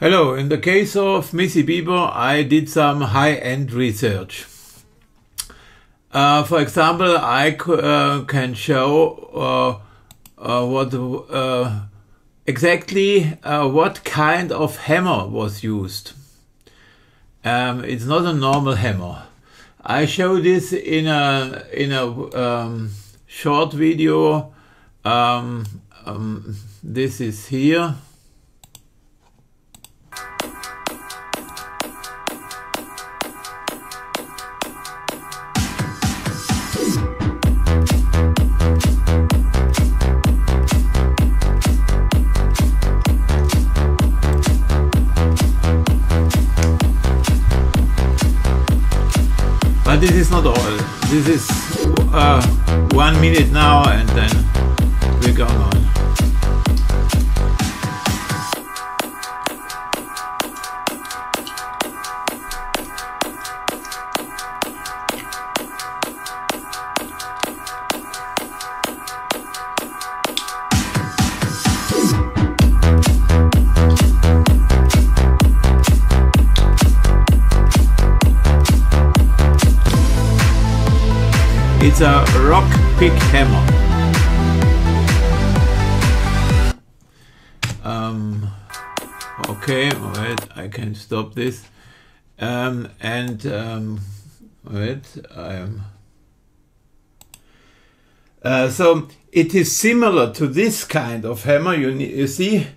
Hello, in the case of Missy Bevers, I did some high-end research. For example, I can show exactly what kind of hammer was used. It's not a normal hammer. I show this in a short video. This is here. But this is not all. This is 1 minute now, and then we're going on. It's a rock pick hammer. Okay, wait, I can stop this. Wait, so it is similar to this kind of hammer, you see,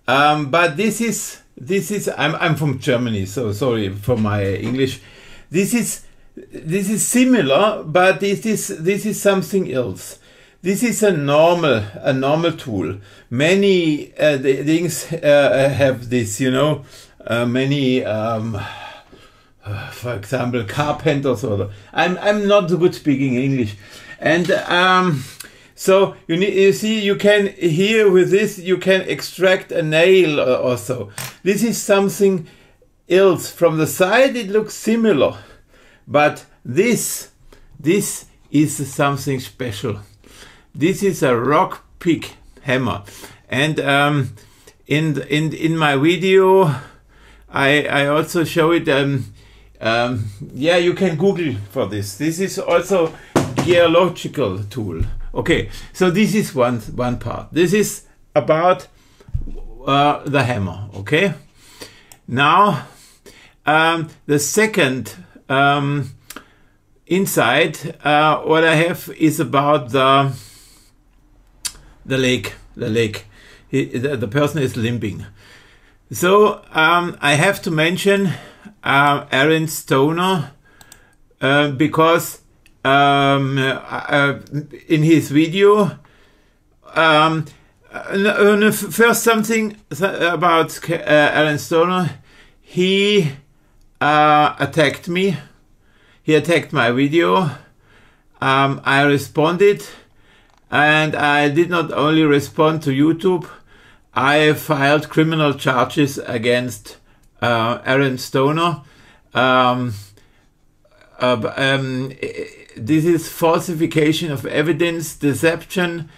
but this is I'm from Germany, so sorry for my English. This is similar, but this is something else. This is a normal tool. Many things have this, you know. Many, for example, carpenters or I'm not good speaking English, and so you see, you can here with this you can extract a nail or so. This is something else. From the side, it looks similar. But this is something special. This is a rock pick hammer, and in my video I also show it. Yeah, you can Google for this. This is also geological tool. Okay, so this is one part. This is about the hammer. Okay, now the second. Inside, what I have is about the leg. The person is limping. So I have to mention Aaron Stoner because in his video, first something about Aaron Stoner. He attacked me. He attacked my video. I responded, and I did not only respond to YouTube. I filed criminal charges against Aaron Stoner. This is falsification of evidence, deception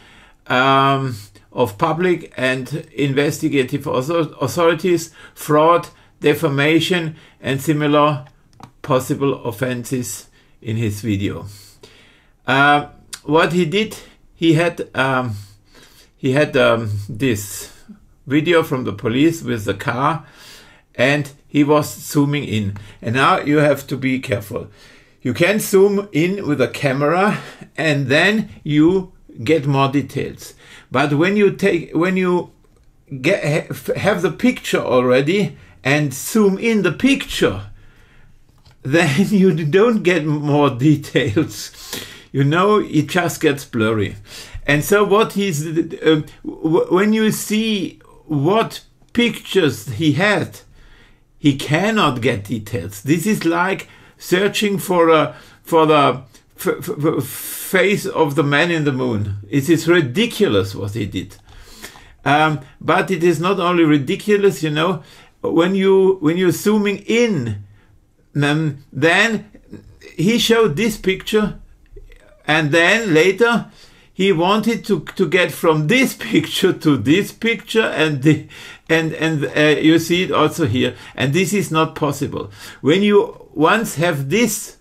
of public and investigative authorities, fraud, defamation, and similar possible offenses in his video. What he did, he had this video from the police with the car, and he was zooming in. And now you have to be careful. You can zoom in with a camera, and then you get more details. But when you have the picture already and zoom in the picture, then you don't get more details. You know, it just gets blurry. And so what he's, when you see what pictures he had, he cannot get details. This is like searching for the face of the man in the moon. It is ridiculous what he did. But it is not only ridiculous, you know, when you're zooming in, then he showed this picture, and then later he wanted to get from this picture to this picture, and you see it also here. And this is not possible. When you once have this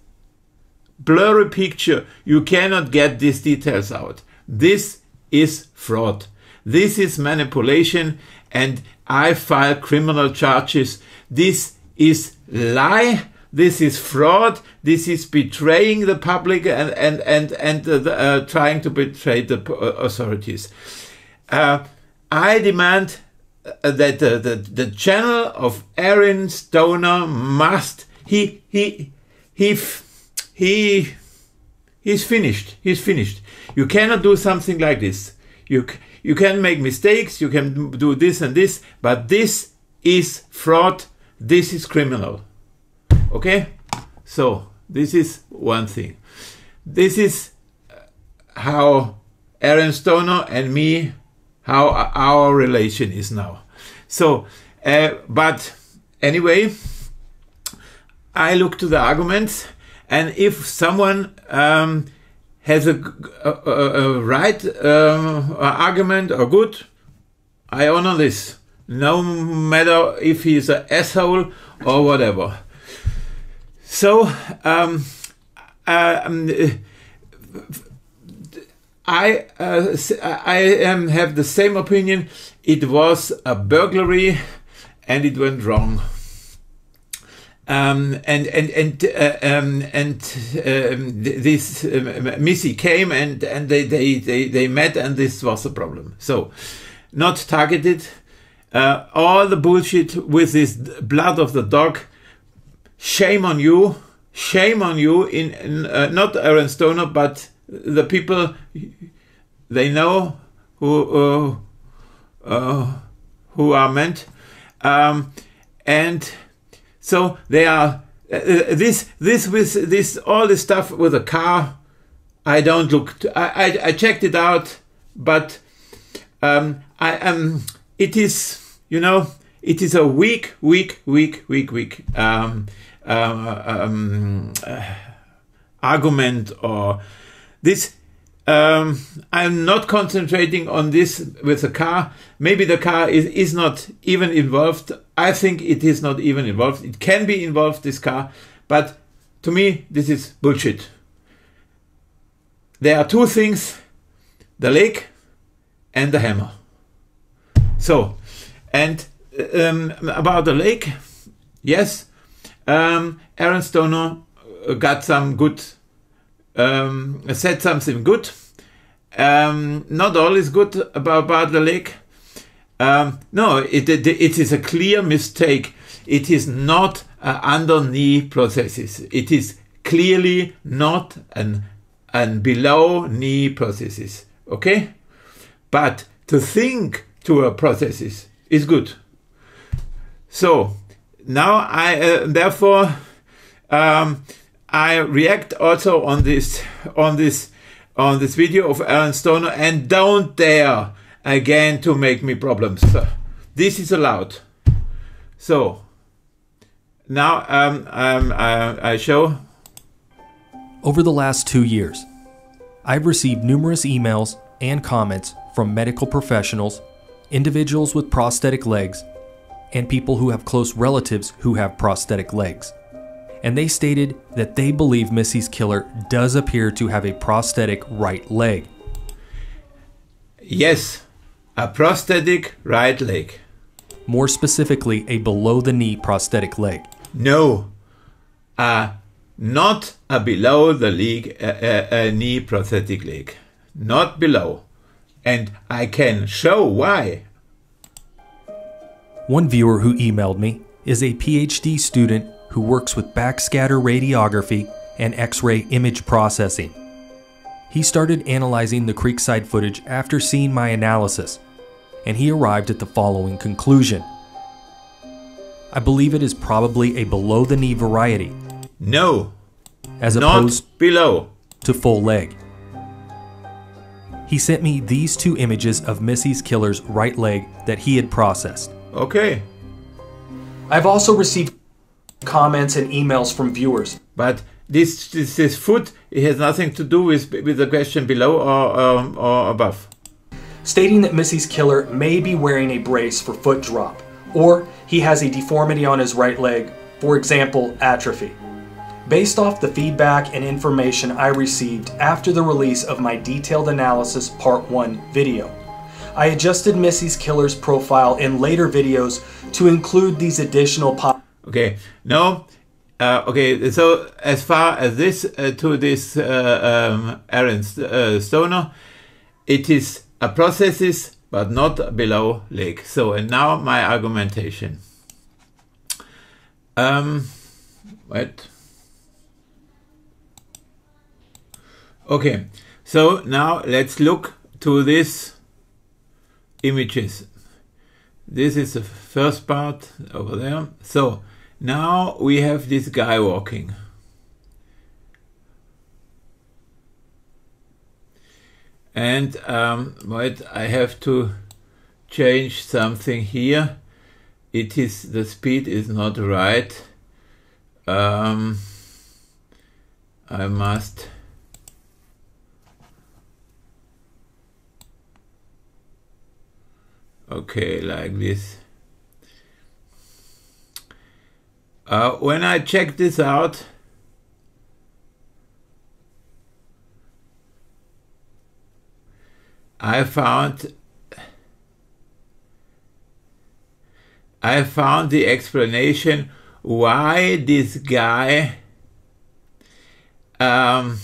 blurry picture, you cannot get these details out. This is fraud. This is manipulation, and I file criminal charges. This is lie. This is fraud. This is betraying the public and trying to betray the authorities. I demand that the channel of Aaron Stoner must. He's finished. He's finished. You cannot do something like this. You can make mistakes. You can do this and this, but this is fraud. This is criminal. Okay, so this is one thing. This is how Aaron Stoner and me, how our relation is now. So, but anyway, I look to the arguments, and if someone has a right argument or good, I honor this, no matter if he's an asshole or whatever. So I have the same opinion. It was a burglary, and it went wrong. This Missy came, and they met, and this was the problem. So, not targeted. All the bullshit with this blood of the dog. Shame on you. Shame on you. In not Aaron Stoner, but the people. They know who are meant, and so they are. This all this stuff with the car. I don't look. I checked it out, but it is, you know, it is a weak argument, or this. I'm not concentrating on this with the car. Maybe the car is not even involved. I think it is not even involved. It can be involved, this car, but to me this is bullshit. There are two things: the lake and the hammer. So, and about the lake, yes, Aaron Stoner got some good, said something good. Not all is good about the lake. No, it is a clear mistake. It is not under-knee prosthesis. It is clearly not an below-knee prosthesis. Okay? But to think to a prosthesis is good. So now therefore I react also on this video of Aaron Stoner, and don't dare again to make me problems. This is allowed. So now I show. Over the last 2 years, I've received numerous emails and comments from medical professionals, individuals with prosthetic legs, and people who have close relatives who have prosthetic legs. And they stated that they believe Missy's killer does appear to have a prosthetic right leg. Yes, a prosthetic right leg. More specifically, a below-the-knee prosthetic leg. No, not a below-the-knee prosthetic leg. Not below. And I can show why. One viewer who emailed me is a PhD student who works with backscatter radiography and X-ray image processing. He started analyzing the Creekside footage after seeing my analysis, and he arrived at the following conclusion. I believe it is probably a below-the-knee variety. No, as opposed not below to full leg. He sent me these two images of Missy's killer's right leg that he had processed. Okay. I've also received comments and emails from viewers. But this foot, it has nothing to do with the question below or above. Stating that Missy's killer may be wearing a brace for foot drop, or he has a deformity on his right leg, for example, atrophy. Based off the feedback and information I received after the release of my detailed analysis part 1 video, I adjusted Missy's killer's profile in later videos to include these additional Okay, no, okay, so as far as this, to this Aaron Stoner, it is a prosthesis, but not below leg. So, and now my argumentation. Wait. Okay, so now let's look to these images. This is the first part over there. So now we have this guy walking. And wait, I have to change something here. It is, the speed is not right. I must okay, like this. When I check this out, I found the explanation why this guy or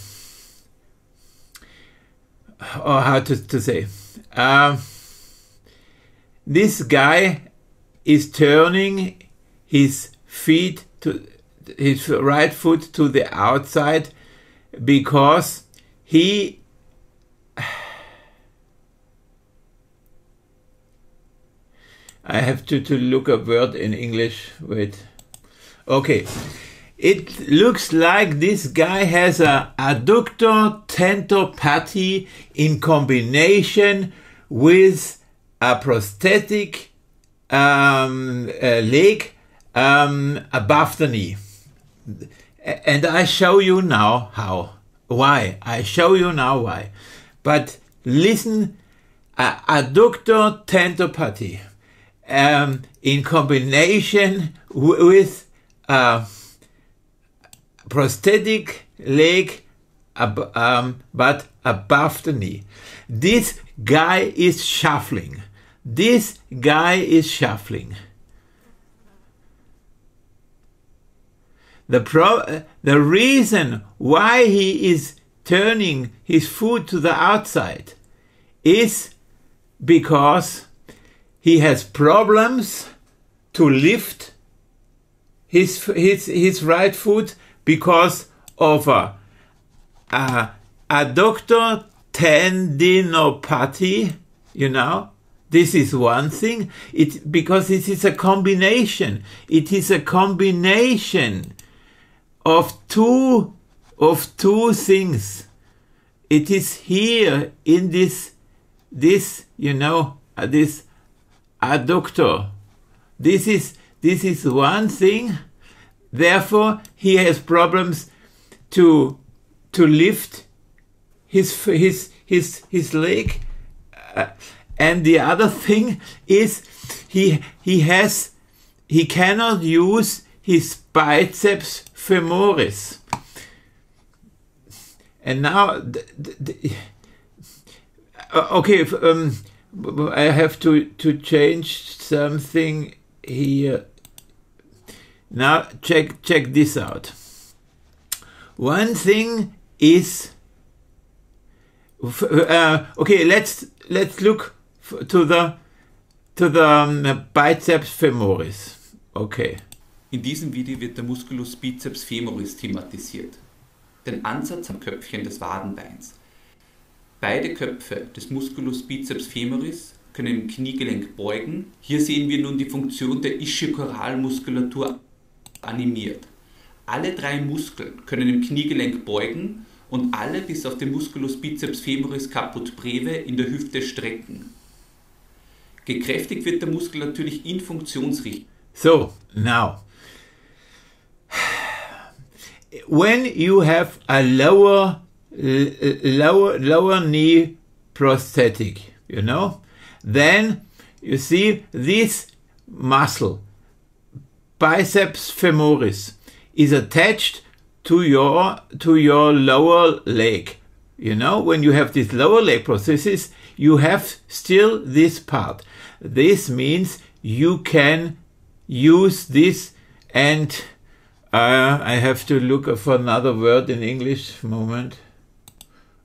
how to say this guy is turning his feet to his right foot to the outside because he I have to look a word in English. Wait. Okay. It looks like this guy has a adductor tendinopathy in combination with a prosthetic leg above the knee. And I show you now how. Why? I show you now why. But listen, adductor tendinopathy in combination with prosthetic leg but above the knee. This guy is shuffling. This guy is shuffling. The reason why he is turning his foot to the outside is because he has problems to lift his right foot because of a adductor tendinopathy, you know. This is one thing. Because it is a combination. It is a combination of two things. It is here in this you know, this adductor. This is one thing. Therefore, he has problems to lift his leg. And the other thing is he cannot use his biceps femoris. And now, okay, I have to change something here. Now check this out. One thing is okay. Let's look to the biceps femoris. Okay. In diesem Video wird der Musculus biceps femoris thematisiert, den Ansatz am Köpfchen des Wadenbeins. Beide Köpfe des Musculus biceps femoris können im Kniegelenk beugen. Hier sehen wir nun die Funktion der Ischiochoralmuskulatur animiert. Alle drei Muskeln können im Kniegelenk beugen und alle bis auf den Musculus biceps femoris caput breve in der Hüfte strecken. Gekräftigt wird der Muskel natürlich in Funktionsrichtung. So, now, when you have a lower knee prosthetic, you know, then you see this muscle, biceps femoris, is attached to your lower leg. You know, when you have this lower leg prosthesis, you have still this part. This means you can use this, and I have to look for another word in English. Moment.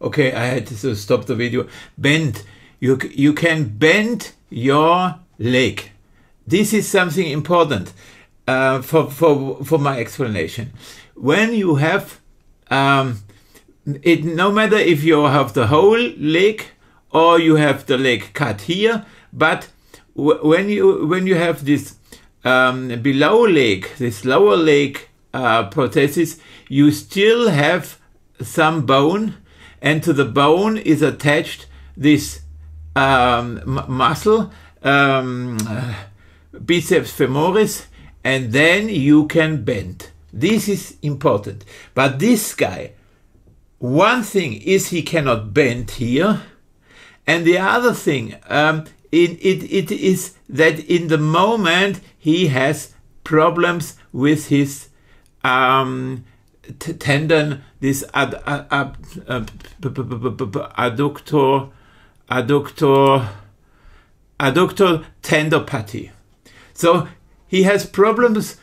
Okay, I had to stop the video. Bend. You can bend your leg. This is something important for my explanation. When you have it, no matter if you have the whole leg or you have the leg cut here, but when you have this below leg, this lower leg prosthesis, you still have some bone, and to the bone is attached this muscle, biceps femoris, and then you can bend. This is important. But this guy, one thing is he cannot bend here, and the other thing, it is that in the moment he has problems with his tendon, this adductor tendopathy. So he has problems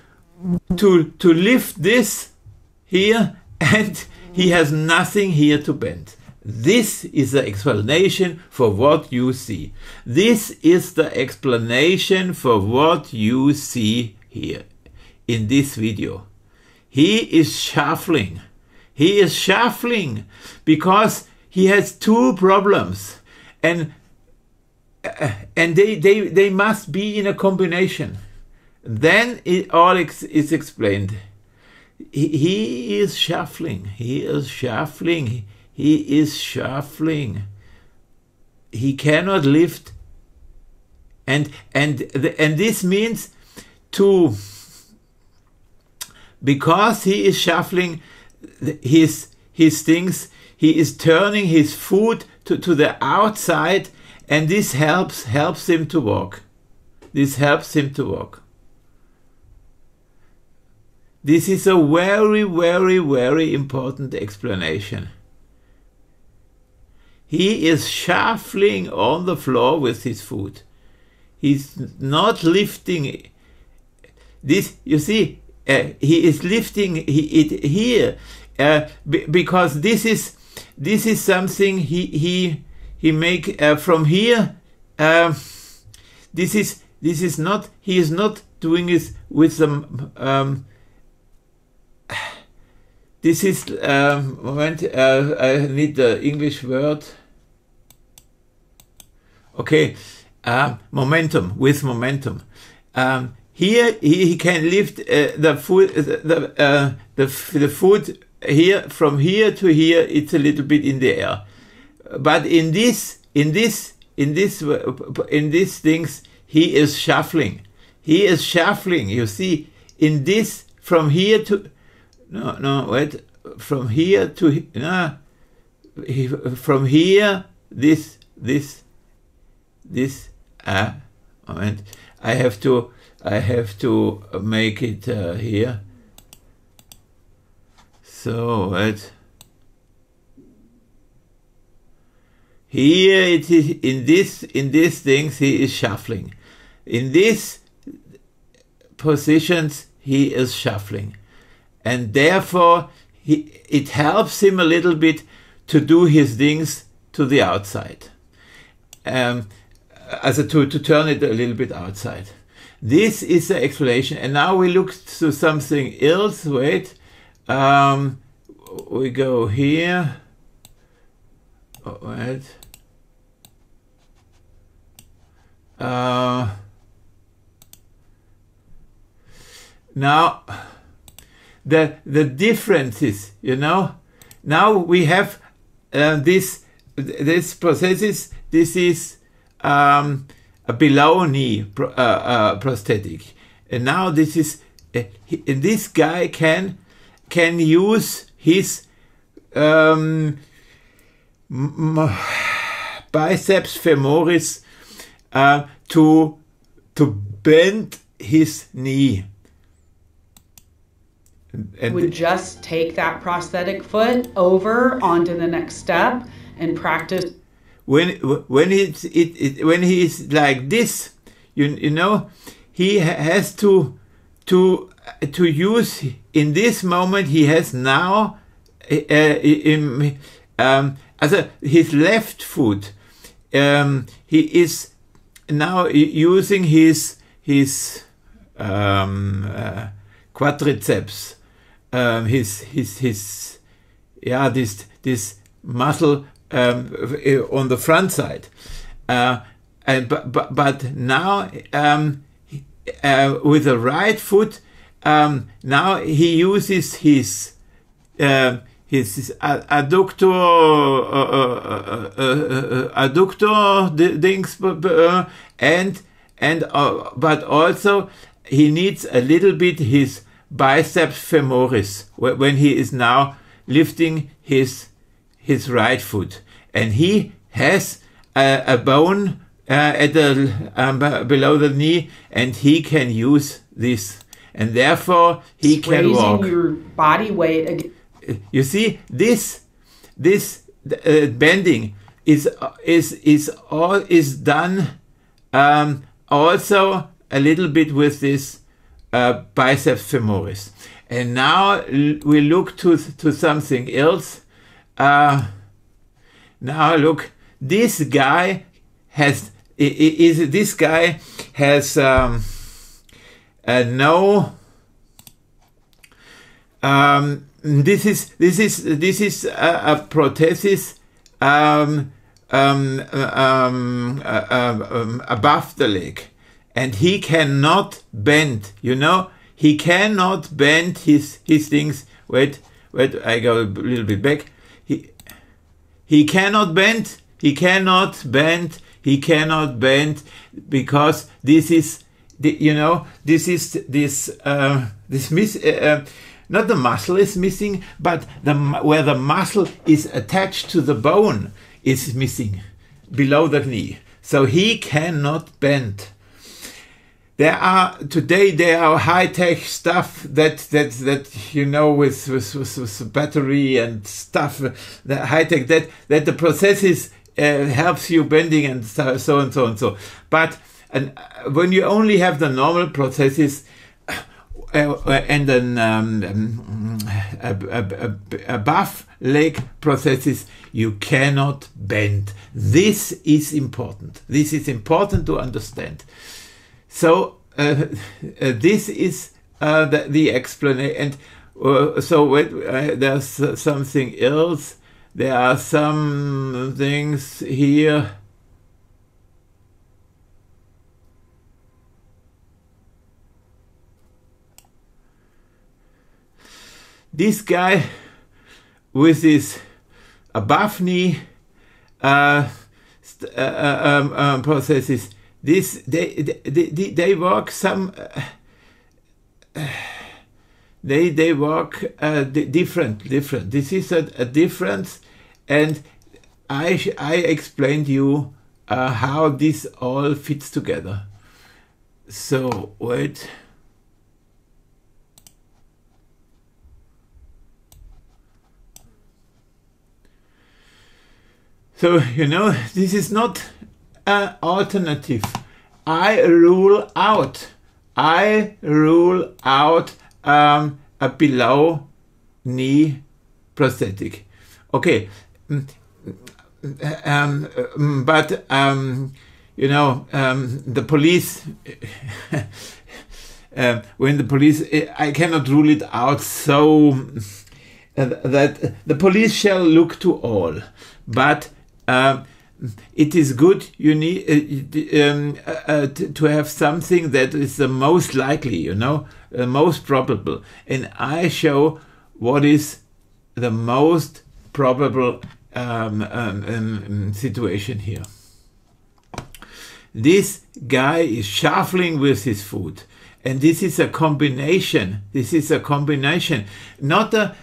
to lift this here, and he has nothing here to bend. This is the explanation for what you see. This is the explanation for what you see here in this video. He is shuffling. He is shuffling because he has two problems, and they must be in a combination. Then it all is explained. He is shuffling. He is shuffling. He is shuffling. He cannot lift, and this means to, because he is shuffling his things, he is turning his foot to the outside, and this helps him to walk. This helps him to walk. This is a very, very, very important explanation. He is shuffling on the floor with his foot. He's not lifting this. You see, he is lifting it here because this is something he make from here. This is not. He is not doing this with some. This is moment. I need the English word. Okay, momentum, with momentum. Here he can lift the foot here, from here to here. It's a little bit in the air, but in these things he is shuffling. He is shuffling. You see, in this, from here to from here to from here, this moment. I have to make it here. So here it is, in these things he is shuffling. In these positions he is shuffling, and therefore it helps him a little bit to do his things to the outside. Also to turn it a little bit outside. This is the explanation. And now we look to something else. Wait. We go here. Oh, wait. Now the differences, you know. Now we have this prosthesis. This is a below knee prosthetic, and now this is this guy can can use his biceps femoris to bend his knee. And would just take that prosthetic foot over onto the next step and practice. When he's like this, you know, he has to use in this moment. He has now his left foot. He is now using his quadriceps. This muscle on the front side, but now with the right foot, now he uses his adductor things, but also he needs a little bit his biceps femoris when he is now lifting his right foot, and he has a bone at the below the knee, and he can use this, and therefore he can walk. Raising your body weight. You see, this bending is done also a little bit with this biceps femoris. And now we look to something else. Now look, this guy has no. This is a prosthesis above the leg, and he cannot bend. You know, he cannot bend his things. Wait, I go a little bit back. He cannot bend. He cannot bend. He cannot bend because this is not the muscle is missing, but where the muscle is attached to the bone is missing below the knee. So he cannot bend. There are high-tech stuff that you know with battery and stuff, the high-tech that the prosthesis helps you bending and so and so and so. But when you only have the normal prosthesis and then above leg prosthesis, you cannot bend. This is important. This is important to understand. So this is the explanation. And there's something else. There are some things here. This guy with his above knee prosthesis, they work some. They work different. This is a difference, and I explained you how this all fits together. So wait. So, you know, this is not an alternative. I rule out a below knee prosthetic. Okay. But you know, the police, when the police, I cannot rule it out, so that the police shall look to all. But it is good. You need to have something that is the most likely, you know, the most probable. And I show what is the most probable situation here. This guy is shuffling with his foot, And this is a combination. This is a combination. Not the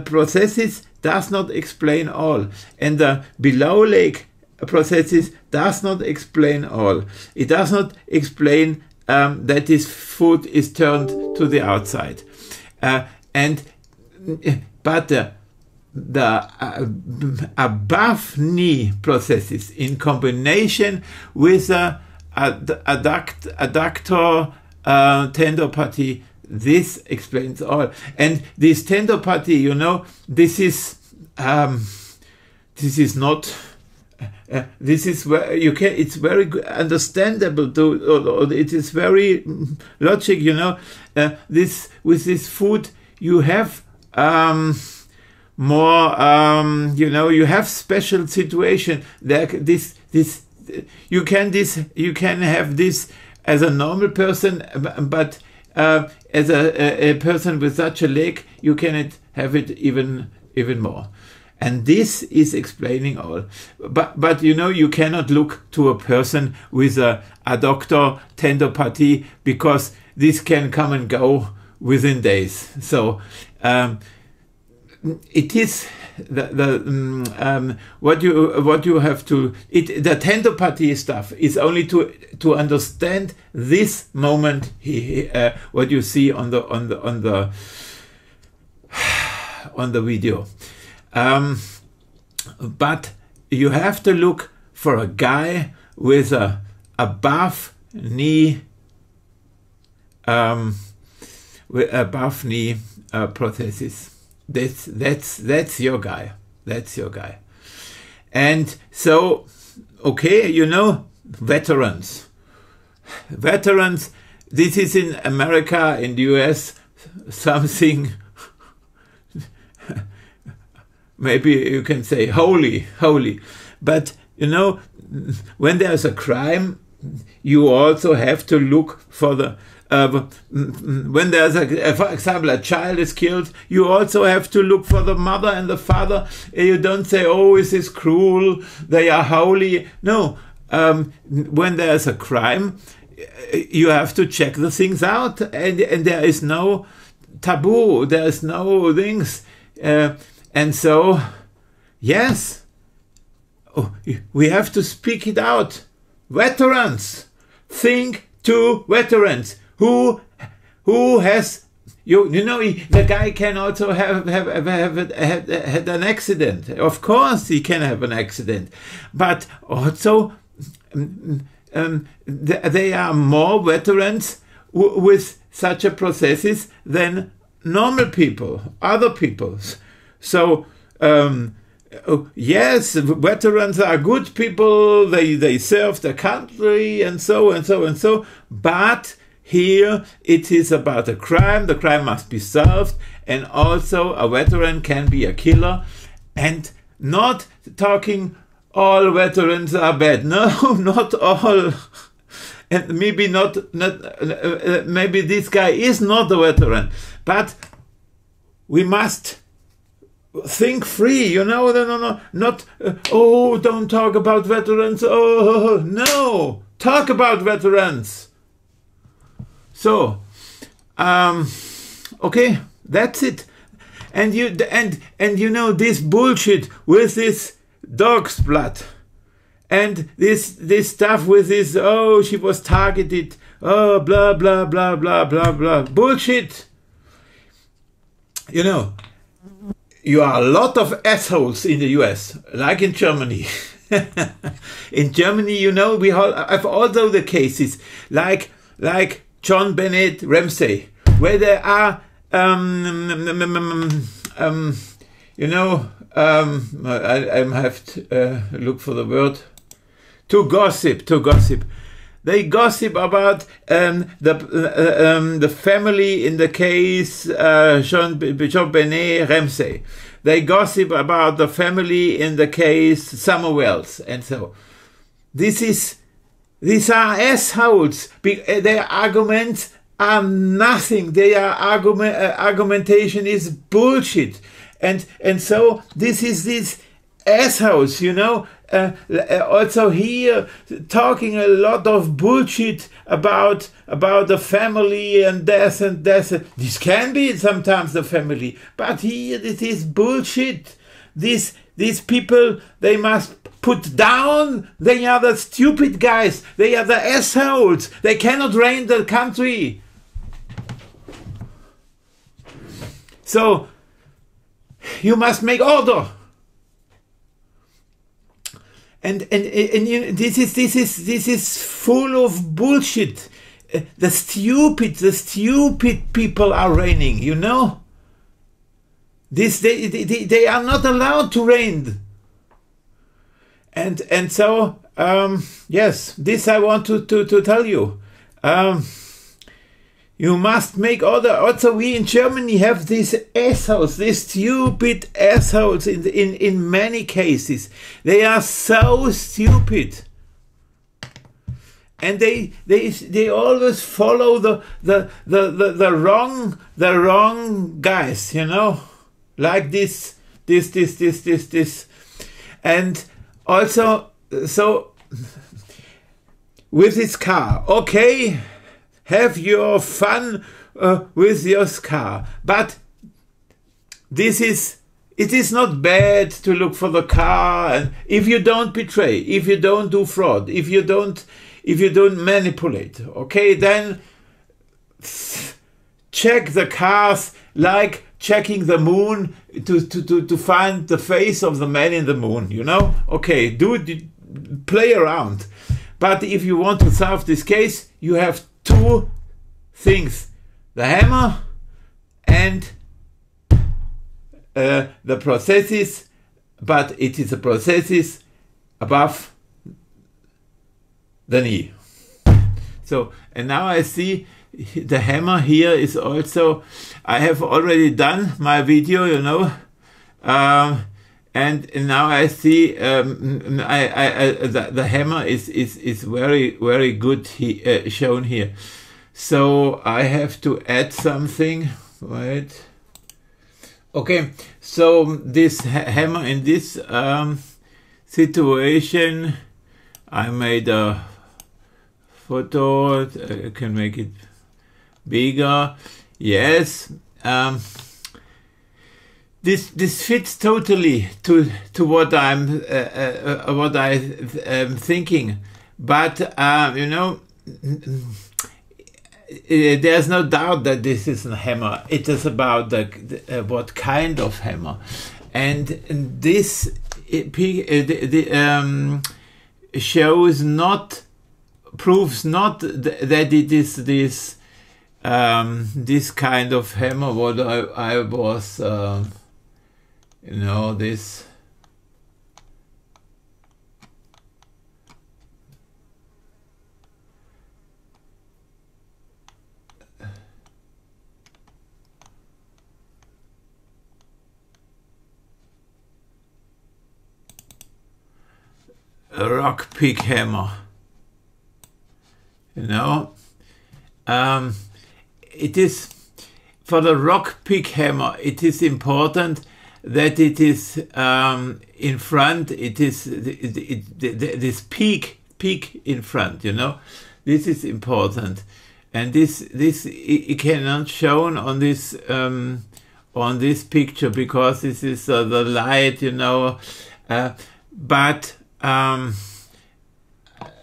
prosthesis does not explain all. And the below leg prosthesis does not explain all. It does not explain that this foot is turned to the outside. But the above knee prosthesis in combination with adductor tendopathy, this explains all. And this tendopathy, you know, this is not. This is where you can. It's very understandable. It is very logic. You know, this with this food you have more. You know, you have special situation. Like this. You can have this as a normal person, but as a person with such a leg, you cannot have it even more. And this is explaining all. But you know, you cannot look to a person with a adductor tendopathy, because this can come and go within days. So it is what you have to. The tendopathy stuff is only to understand this moment. What you see on the video. But you have to look for a guy with a above knee prosthesis. That's your guy. That's your guy. And so, okay, you know, veterans. This is in America, in the US, something. Maybe you can say holy. But, you know, when there's a crime, you also have to look for the... when there's, for example, a child is killed, you also have to look for the mother and the father. You don't say, oh, is this cruel? They are holy. No. When there's a crime, you have to check the things out. And there is no taboo. There is no things... And so, yes, we have to speak it out. Veterans, think to veterans. Who has, you know, the guy can also have had an accident. Of course he can have an accident. But also, they are more veterans with such a prosthesis than normal people, other people. So, yes, veterans are good people, they serve the country and so, but here it is about a crime, the crime must be solved, and also a veteran can be a killer, and not talking all veterans are bad. No, not all. And maybe maybe this guy is not a veteran, but we must think free, you know. No, not oh, don't talk about veterans. Oh no, talk about veterans. So, okay, that's it. And you know, this bullshit with this dog's blood, and this stuff with this, oh, she was targeted, oh, blah blah blah blah blah blah, bullshit. You know, you are a lot of assholes in the US, like in Germany. In Germany, you know, we have also the cases like John Bennett Ramsey, where there are, you know, I have to look for the word, to gossip. They gossip about the family in the case John Bennett Ramsey. They gossip about the family in the case Summer Wells, and so these are assholes. Their arguments are nothing. Their argumentation is bullshit, and so this is these assholes, you know. also here talking a lot of bullshit about the family and death and death. This can be sometimes the family, but here this is bullshit. These people, they must put down. They are the stupid guys. They are the assholes. They cannot reign the country. So you must make order. And this is full of bullshit. The stupid people are reigning, you know. They are not allowed to reign. And so yes, this I want to tell you. You must make order. Also, we in Germany have these assholes, these stupid assholes in many cases. They are so stupid. And they always follow the wrong guys, you know? Like this. And also, so with this car, okay, have your fun with your car, but it is not bad to look for the car, and if you don't betray, if you don't do fraud, if you don't manipulate, okay, then check the cars like checking the moon to find the face of the man in the moon, you know? Okay, play around. But if you want to solve this case, you have two things: the hammer and the prosthesis, but it is a prosthesis above the knee. So, and now I see the hammer here is also, I have already done my video, you know, and now I see the hammer is very good shown here. So I have to add something. Right. Okay. So this hammer in this situation, I made a photo. I can make it bigger. Yes. This fits totally to what I'm thinking, but you know, there's no doubt that this is a hammer. It is about what kind of hammer, and this proves not that it is this kind of hammer. What I was. You know, this a rock pick hammer, you know. It is for the rock pick hammer, it is important that it is in front. It is this peak in front, you know. This is important, and this it cannot shown on this picture because this is the light, you know. But on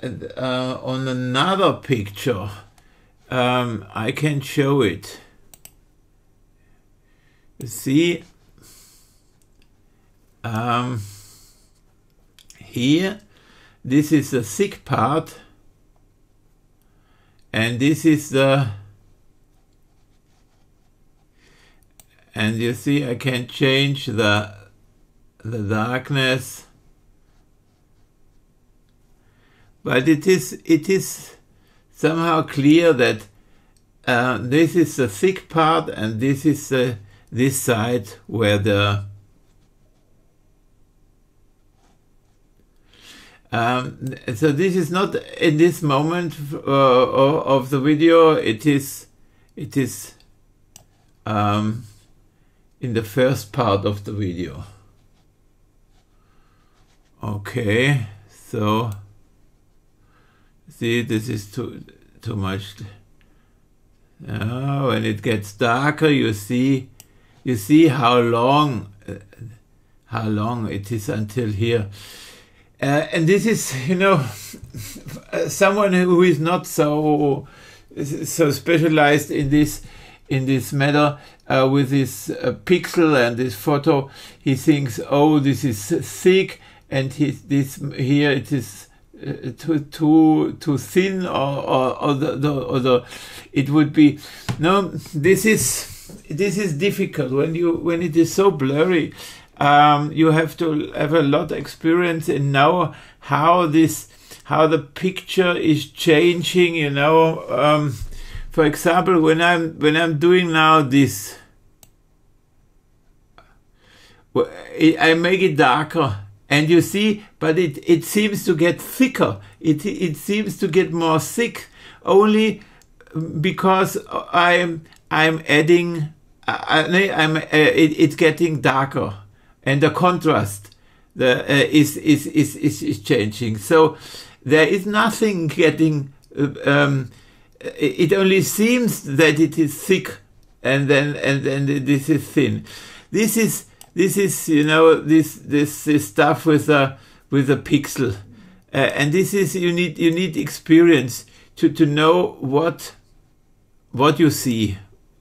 another picture, I can show it. You see. Here, this is the thick part, and this is and you see I can change the darkness, but it is somehow clear that this is the thick part, and this is this side where the so this is not in this moment of the video. It is in the first part of the video. Okay, so see, this is too much. When it gets darker, you see how long it is until here. And this is, you know, someone who is not so specialized in this matter, with this pixel and this photo, he thinks, oh, this is thick, and this here it is too thin, or it would be no. This is difficult when it is so blurry. You have to have a lot of experience and know how the picture is changing. You know, for example, when I'm doing now this, I make it darker, and you see, but it seems to get thicker. It seems to get more thick only because I'm adding. It's getting darker. And the contrast is changing. So there is nothing getting. It only seems that it is thick, and then this is thin. This is you know this stuff with a pixel, and this is you need experience to know what you see,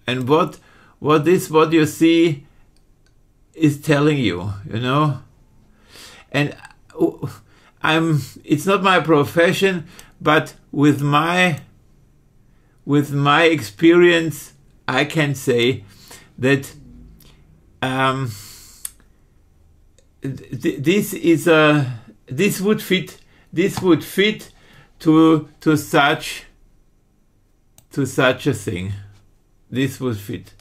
and what you see is telling you, you know. And it's not my profession, but with my experience, I can say that this would fit to such a thing. This would fit.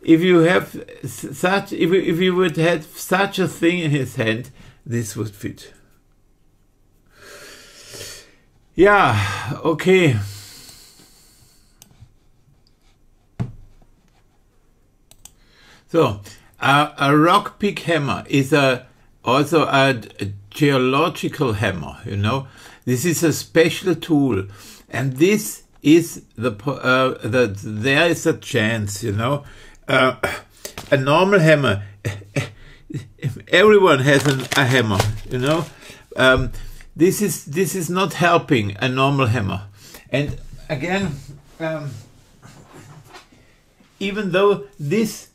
If you have such, if you would have such a thing in his hand, this would fit. Yeah, okay. So a rock pick hammer is also a geological hammer. You know, this is a special tool, and this is there is a chance. You know. A normal hammer, everyone has a hammer, you know. This is not helping a normal hammer. And again, even though this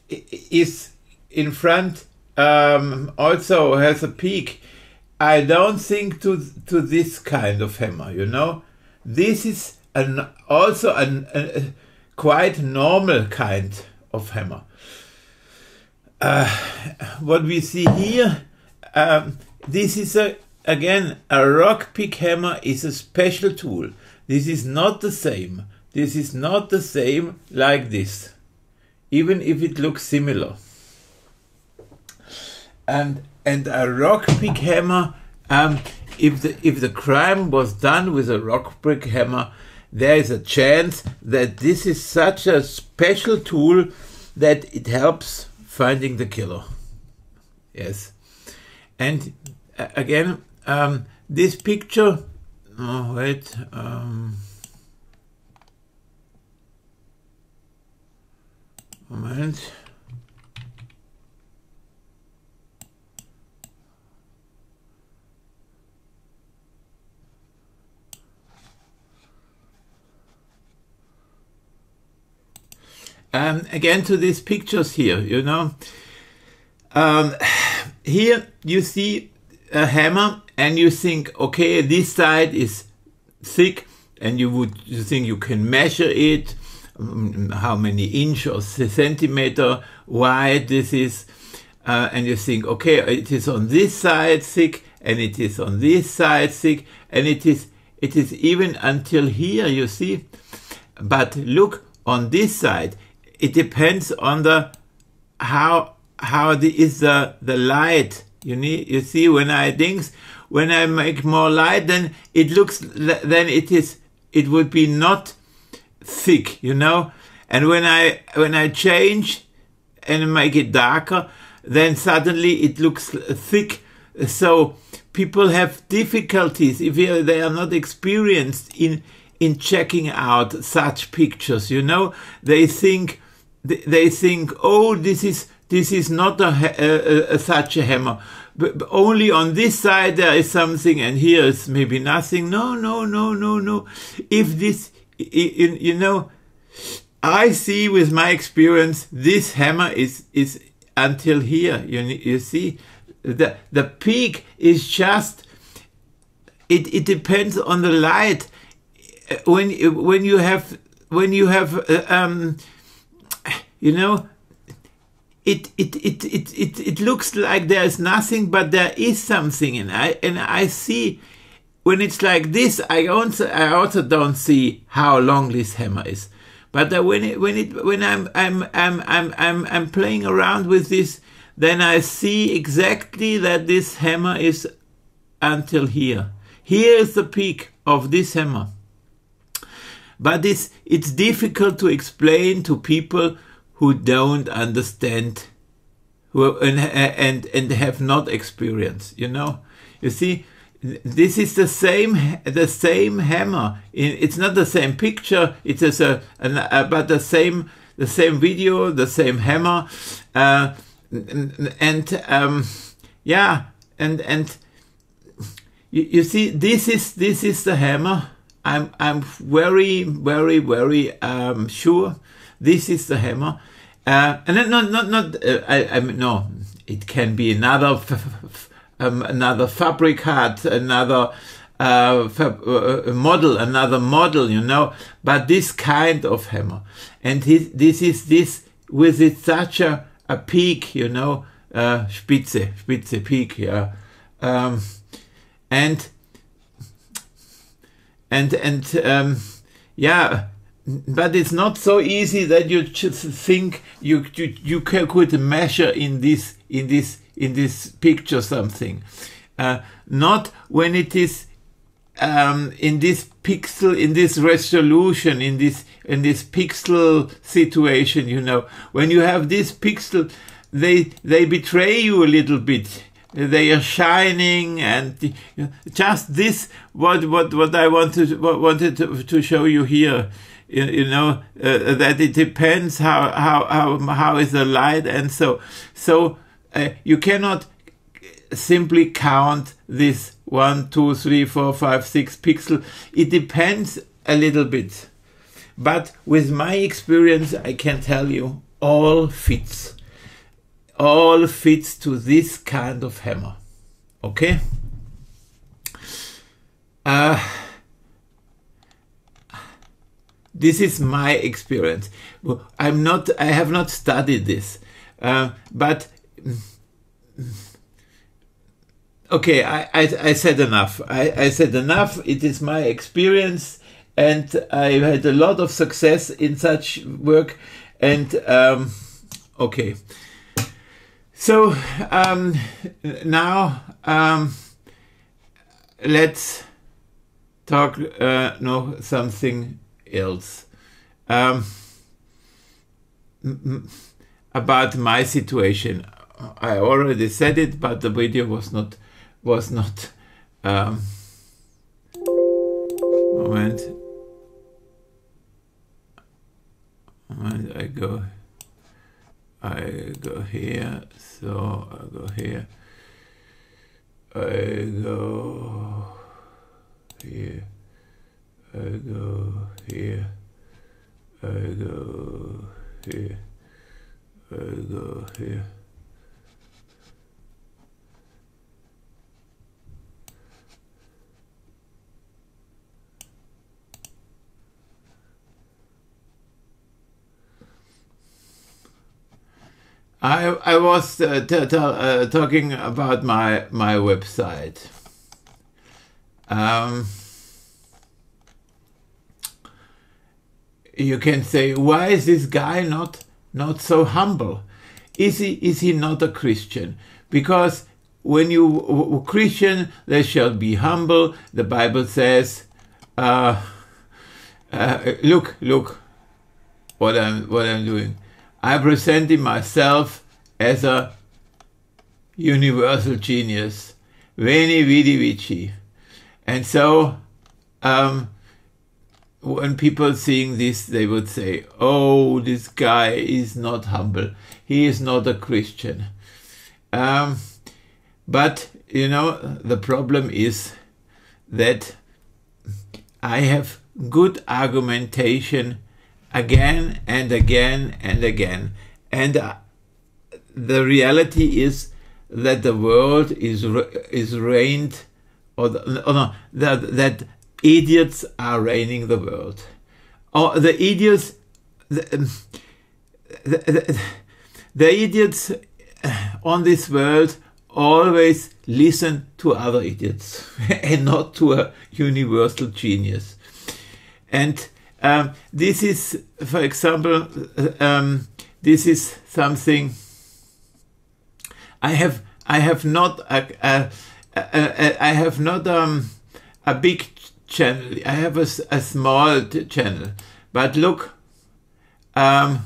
is in front, also has a peak, I don't think to this kind of hammer, you know. This is also a quite normal kind of hammer. What we see here, this is again a rock pick hammer is a special tool. This is not the same. This is not the same like this, even if it looks similar. And a rock pick hammer, if the crime was done with a rock pick hammer, there is a chance that this is such a special tool that it helps finding the killer. Yes. And again, this picture, moment. Again to these pictures here, you know. Here you see a hammer and you think, okay, this side is thick, and you think you can measure it, how many inch or centimeter wide this is, and you think, okay, it is on this side thick, and it is on this side thick, and it is even until here, you see. But look on this side. It depends on how the light. You see, when I make more light, then it would be not thick, you know. And when I change and make it darker, then suddenly it looks thick. So people have difficulties if they are not experienced in checking out such pictures. You know, they think, oh, this is not such a hammer. But only on this side there is something, and here is maybe nothing. No. If this, you know, I see with my experience, this hammer is until here. You see, the peak is just. It depends on the light. When you have you know. It looks like there is nothing, but there is something, and I see when it's like this. I also don't see how long this hammer is, but when I'm playing around with this, then I see exactly that this hammer is until here. Here is the peak of this hammer, but it's difficult to explain to people who don't understand, and have not experienced. You know, you see, this is the same hammer. It's not the same picture. It is but the same video, the same hammer, you see, this is the hammer. I'm very sure this is the hammer. No, it can be another fabricat, another model, you know, but this kind of hammer. And this is with it such a peak, you know, Spitze peak, yeah. Yeah. But it's not so easy that you just think you could measure in this picture something. Not when it is in this pixel, in this resolution, in this pixel situation. You know, when you have this pixel, they betray you a little bit. They are shining, and just this what I wanted to show you here. You know, that it depends how is the light, and so you cannot simply count this 1, 2, 3, 4, 5, 6 pixel. It depends a little bit, but with my experience, I can tell you all fits to this kind of hammer. Okay. This is my experience. I have not studied this, but okay, I said enough. I said enough. It is my experience, and I had a lot of success in such work. And okay, so now let's talk something else about my situation. I already said it, but the video was not moment I go here, so I go here, I go here, I go here, I go here, I go here. I was talking about my website. You can say, why is this guy not so humble? Is he not a Christian? Because when you Christian, they shall be humble. The Bible says, look what I'm doing. I'm presenting myself as a universal genius, Veni, vidi, vici. And so, when people seeing this, they would say, oh, this guy is not humble. He is not a Christian. But, you know, the problem is that I have good argumentation again and again and again. And the reality is that the world is reigned, that idiots are reigning the world. Or the idiots, the idiots on this world always listen to other idiots and not to a universal genius. And this is, for example, this is something I have not a big channel. I have a small channel. But look, I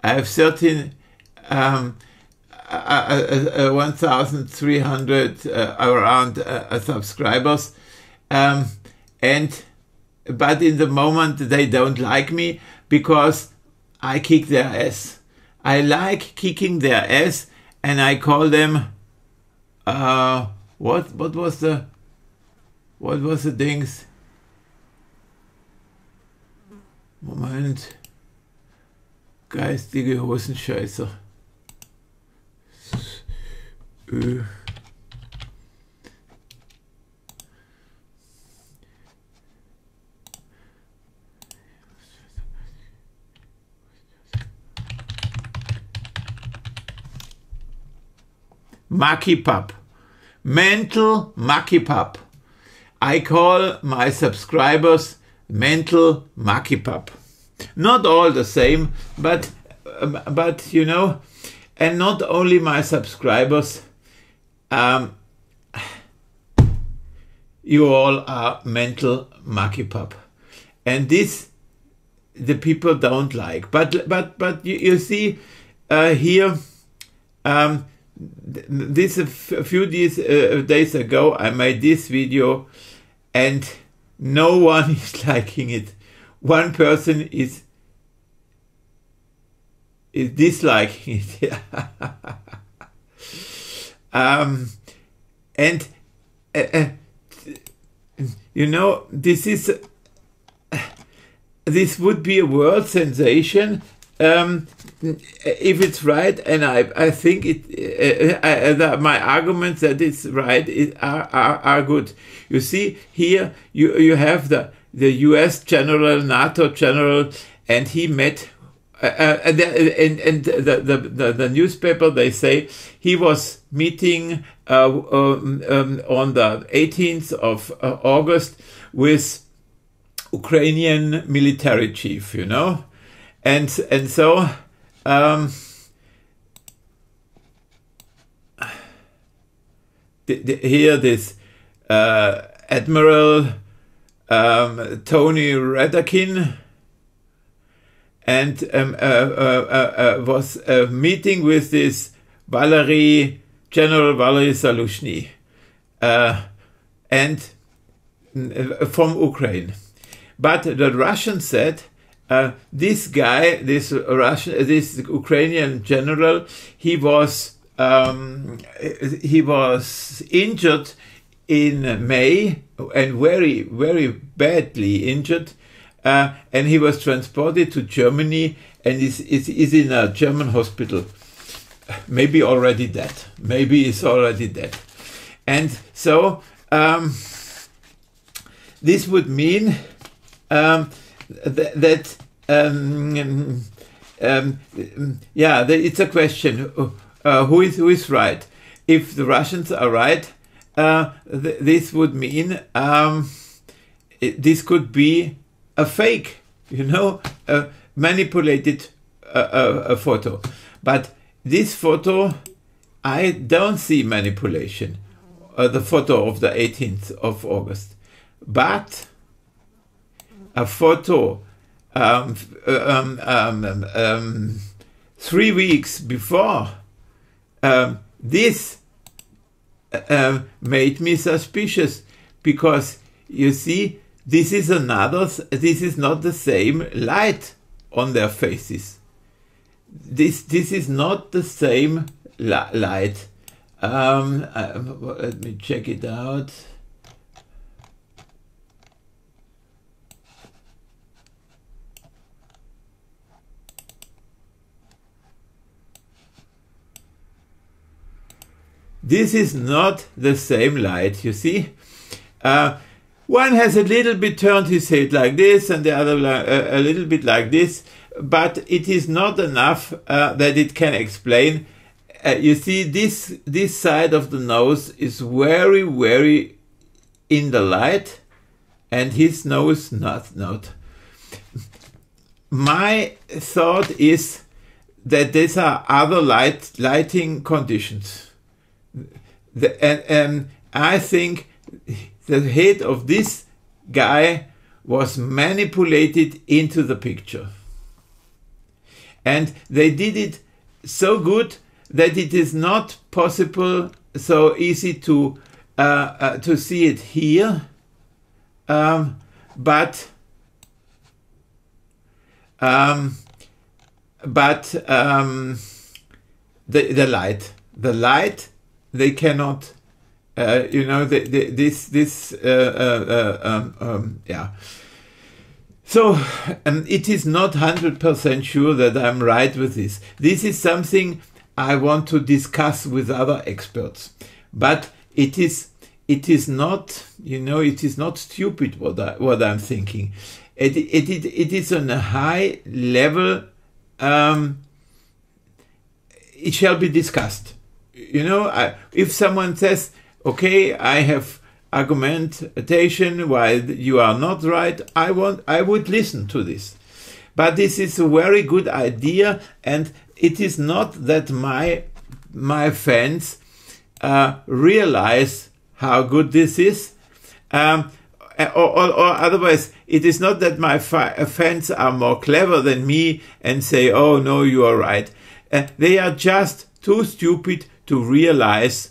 have 1,300 around subscribers, but in the moment they don't like me because I kick their ass. I like kicking their ass, and I call them what was the things? Moment. Geistige Hosenscheißer. Mucky pup. Mental mucky pup. I call my subscribers mental mucky pup. Not all the same, but you know, and not only my subscribers, you all are mental mucky pup, and this the people don't like. But you see here, this a few days ago I made this video, and no one is liking it. One person is disliking it. And you know, this would be a world sensation if it's right, and I think my arguments that it's right are good. You see here, you have the U.S. general, NATO general, and he met. And the newspaper, they say he was meeting on the 18th of August with Ukrainian military chief, you know, and so here this Admiral Tony Radakin and was meeting with this General Valery Zaluzhny, and from Ukraine. But the Russians said this guy, this Ukrainian general, he was injured in May, and very, very badly injured. And he was transported to Germany and is in a German hospital. Maybe already dead. Maybe he's already dead. And so this would mean it's a question. Who is right? If the Russians are right, this would mean this could be a fake, you know, a manipulated photo. But this photo, I don't see manipulation, the photo of the 18th of August. But a photo 3 weeks before, this made me suspicious, because you see, this is not the same light on their faces. This is not the same light. Let me check it out. This is not the same light, you see. One has a little bit turned his head like this, and the other a little bit like this, but it is not enough that it can explain. You see, this side of the nose is very, very in the light, and his nose not. My thought is that these are other lighting conditions. And I think the head of this guy was manipulated into the picture. And they did it so good that it is not possible so easy to see it here. But the light, they cannot, yeah. So it is not 100% sure that I'm right with this. This is something I want to discuss with other experts, but it is not, it is not stupid what I'm thinking. It is on a high level. It shall be discussed. If someone says, okay, I have argumentation why you are not right, I would listen to this. But this is a very good idea, and it is not that my fans realize how good this is, or otherwise, it is not that my fans are more clever than me and say, oh no, you are right. They are just too stupid to realize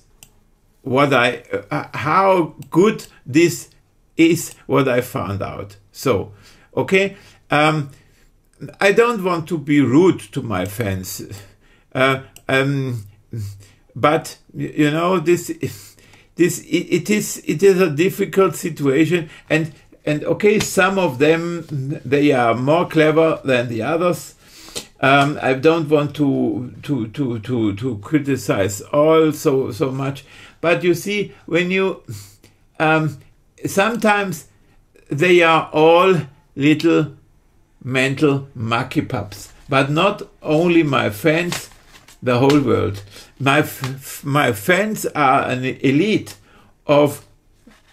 how good this is, what I found out. So, okay, I don't want to be rude to my fans, but this it is a difficult situation, and okay, some of them, they are more clever than the others. I don't want to criticize all so much, but you see, when you sometimes they are all little mental mucky pups, but not only my fans, the whole world. My fans are an elite of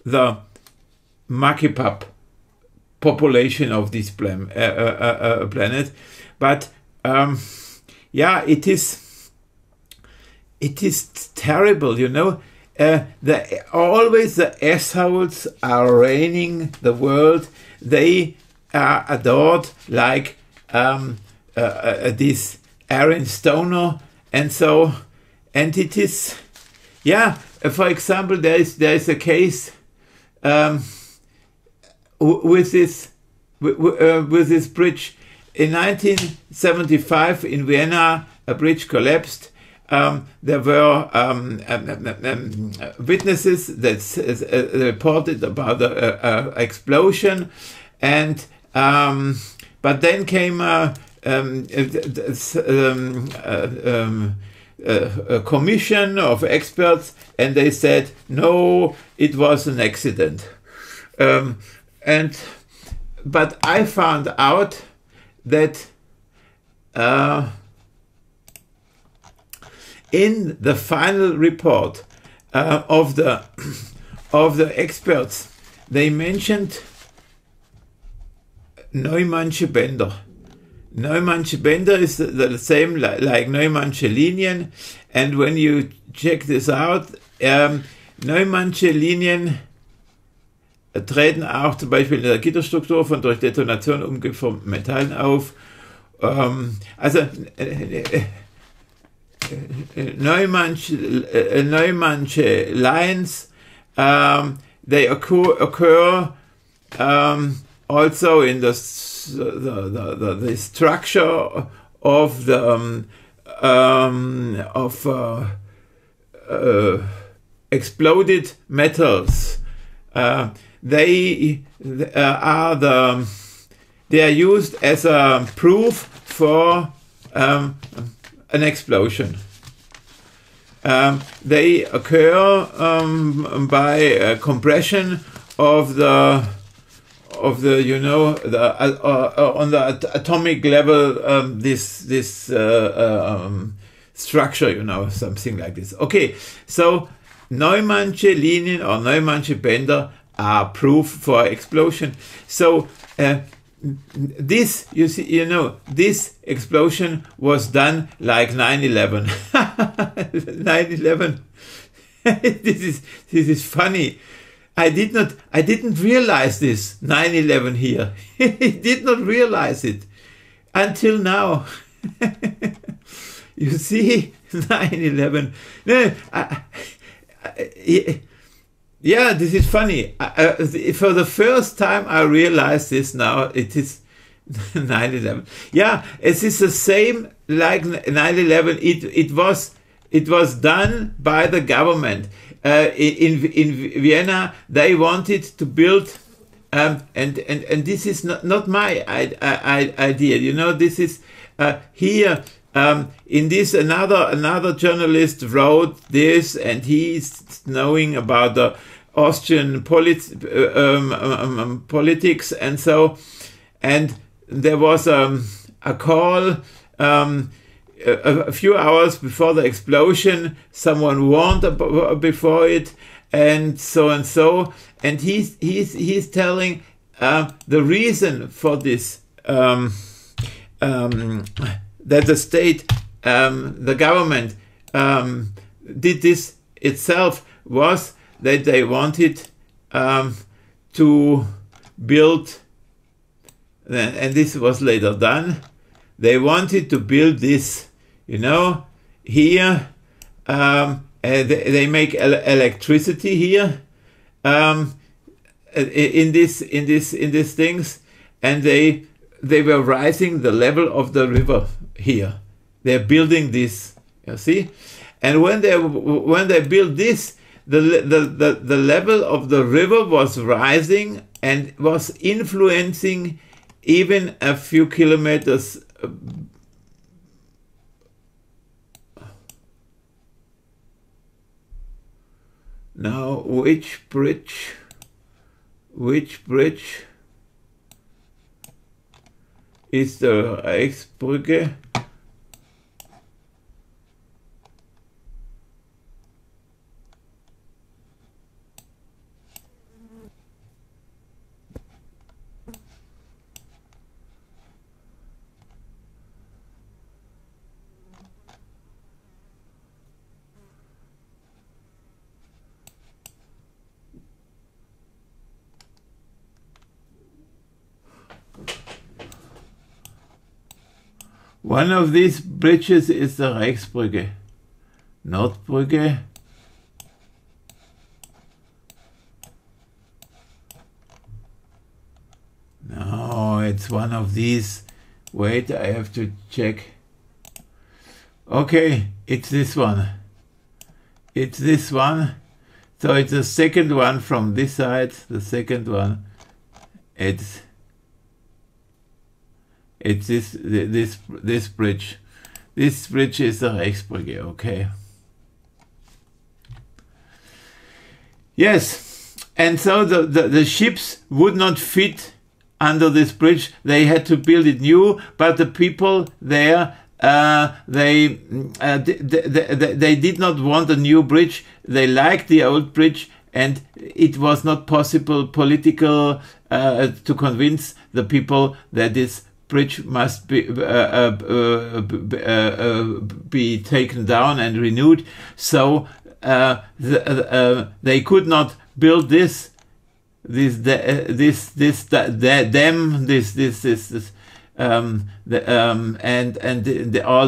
the mucky pup population of this planet, but yeah, it is terrible, always the assholes are reigning the world. They are adored like this Aaron Stoner, and it is, yeah. For example, there is a case with this bridge. In 1975 in Vienna, a bridge collapsed. There were witnesses that reported about the explosion, and but then came a commission of experts, and they said no, it was an accident. But I found out that in the final report of the experts, they mentioned Neumannsche Bänder. Neumannsche Bänder is the same like Neumannsche Linien, and when you check this out, Neumannsche Linien treten auch zum Beispiel in der Gitterstruktur von durch Detonation umgeformten Metallen auf. Also Neumannsche lines. They occur also in the structure of the exploded metals. They are used as a proof for an explosion. They occur by compression of the on the atomic level, this structure, something like this. Okay, so Neumannsche Linien or Neumannsche Bänder are proof for explosion. So this, you see, this explosion was done like 9/11. 9/11. This is funny. I didn't realize this 9/11 here. I did not realize it until now. You see, 9/11. No, yeah, this is funny. For the first time I realized this now. It is 9/11. Yeah, it is the same like 9/11. It was done by the government. In Vienna, they wanted to build, and this is not my idea. This is here. In this, another journalist wrote this, and he's knowing about the Austrian politics and so. And there was a call. A few hours before the explosion, someone warned before it, and so, and he's telling the reason for this, that the state, the government did this itself, was that they wanted to build, and this was later done. They wanted to build this. Here they make electricity here in these things, and they were rising the level of the river here. They're building this, you see, and when they built this, the level of the river was rising and was influencing even a few kilometers. Now, which bridge is the Reichsbrücke? One of these bridges is the Reichsbrücke. Nordbrücke. No, it's one of these. Wait, I have to check. Okay, it's this one. It's this one. So it's the second one from this side. The second one. It's this bridge. This bridge is the Reichsbrücke, okay. Yes, and so the ships would not fit under this bridge. They had to build it new, but the people there, they did not want a new bridge. They liked the old bridge, and it was not possible political to convince the people that this bridge must be taken down and renewed. So they could not build this all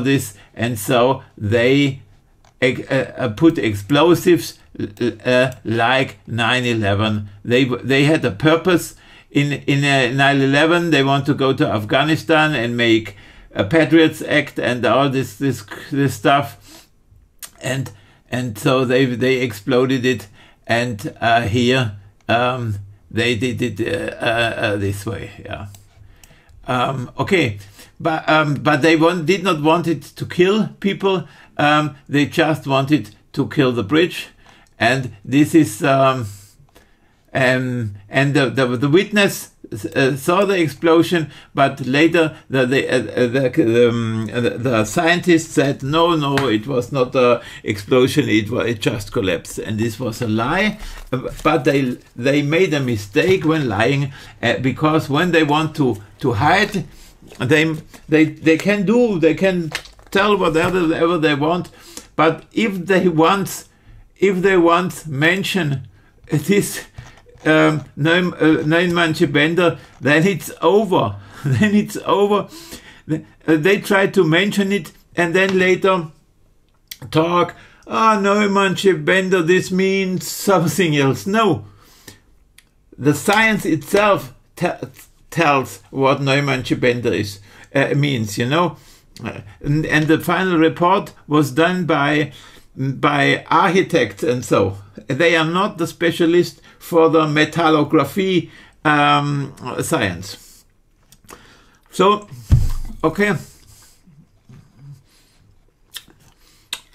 this, and so they put explosives like 9/11. They had a purpose. In 9/11, they want to go to Afghanistan and make a Patriots Act and all this stuff, and so they exploded it, and here they did it this way, yeah. Okay, but they did not want it to kill people. They just wanted to kill the bridge, and this is and the witness saw the explosion, but later the scientist said no, it was not an explosion, it just collapsed, and this was a lie. But they made a mistake when lying, because when they want to hide, they can tell whatever they want, but if they once mention this Neumannsche Bänder, then it's over. Then it's over. They try to mention it and then later talk, Neumannsche Bänder, this means something else. No. The science itself tells what Neumannsche Bänder means, you know. And the final report was done by architects, and so they are not the specialist for the metallography science. So, okay,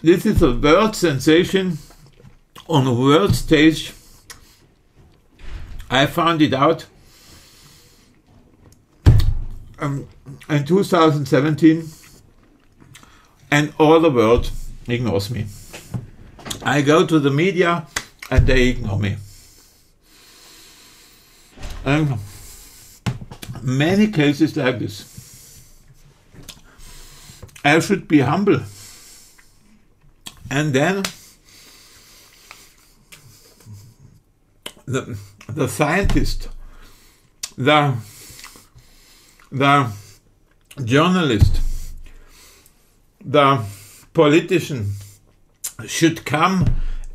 this is a world sensation on a world stage. I found it out in 2017, and all the world ignores me. I go to the media and they ignore me. And many cases like this. I should be humble. And then the scientist, the journalist, the politician should come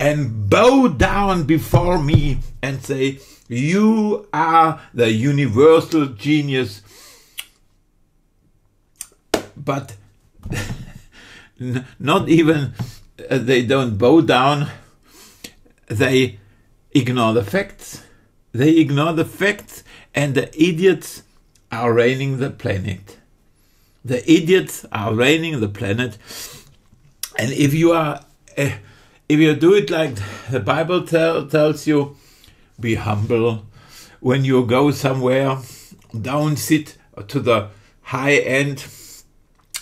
and bow down before me and say, you are the universal genius. But not even they don't bow down, they ignore the facts. They ignore the facts, and the idiots are reigning the planet. The idiots are reigning the planet. And if you do it like the Bible tells you, be humble. When you go somewhere, don't sit to the high end,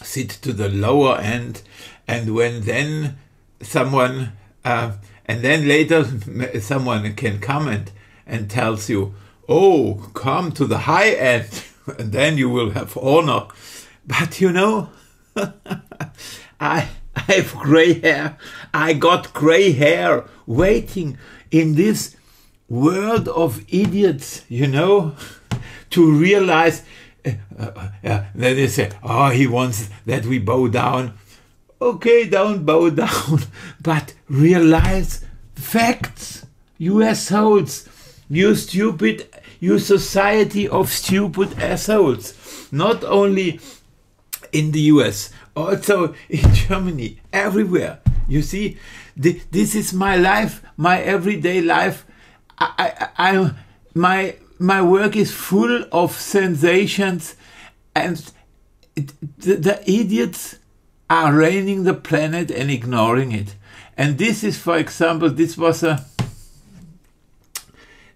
sit to the lower end. And when then someone, and then later someone can come and tells you, oh, come to the high end, and then you will have honor. But you know, I have gray hair. I got gray hair waiting in this world of idiots, you know, to realize. Then they say, oh, he wants that we bow down. Okay, don't bow down, but realize facts. You assholes, you society of stupid assholes. Not only in the US, also in Germany, everywhere. You see, this is my life, my everyday life. My work is full of sensations, and the idiots are reigning the planet and ignoring it. And this is, for example, this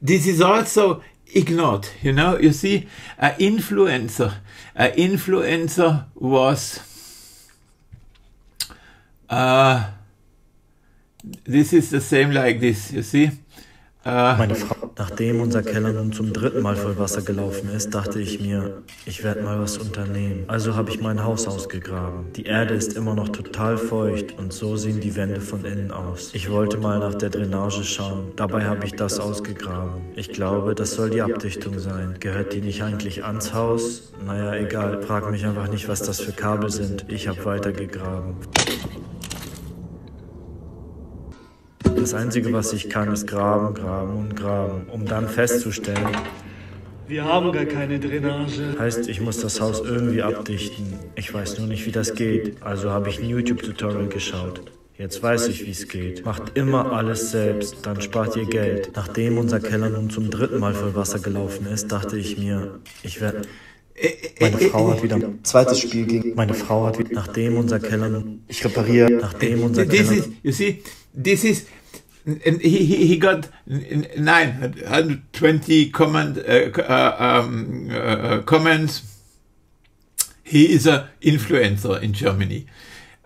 is also ignored. You know, you see, an influencer was. This is the same like this. You see. Meine Frau, nachdem unser Keller nun zum 3. Mal voll Wasser gelaufen ist, dachte ich mir, ich werde mal was unternehmen. Also habe ich mein Haus ausgegraben. Die Erde ist immer noch total feucht und so sehen die Wände von innen aus. Ich wollte mal nach der Drainage schauen. Dabei habe ich das ausgegraben. Ich glaube, das soll die Abdichtung sein. Gehört die nicht eigentlich ans Haus? Naja, egal. Frag mich einfach nicht, was das für Kabel sind. Ich habe weitergegraben. Das Einzige, was ich kann, ist graben, graben und graben, um dann festzustellen, wir haben gar keine Drainage. Heißt, ich muss das Haus irgendwie abdichten. Ich weiß nur nicht, wie das geht. Also habe ich ein YouTube-Tutorial geschaut. Jetzt weiß ich, wie es geht. Macht immer alles selbst, dann spart ihr Geld. Nachdem unser Keller nun zum 3. Mal voll Wasser gelaufen ist, dachte ich mir, ich werde... Meine Frau hat wieder ein zweites Spiel gegen... Meine Frau hat wieder... Nachdem unser Keller nun... Ich repariere... Nachdem unser Keller... You see, this is... And he got 920 comments. He is an influencer in Germany,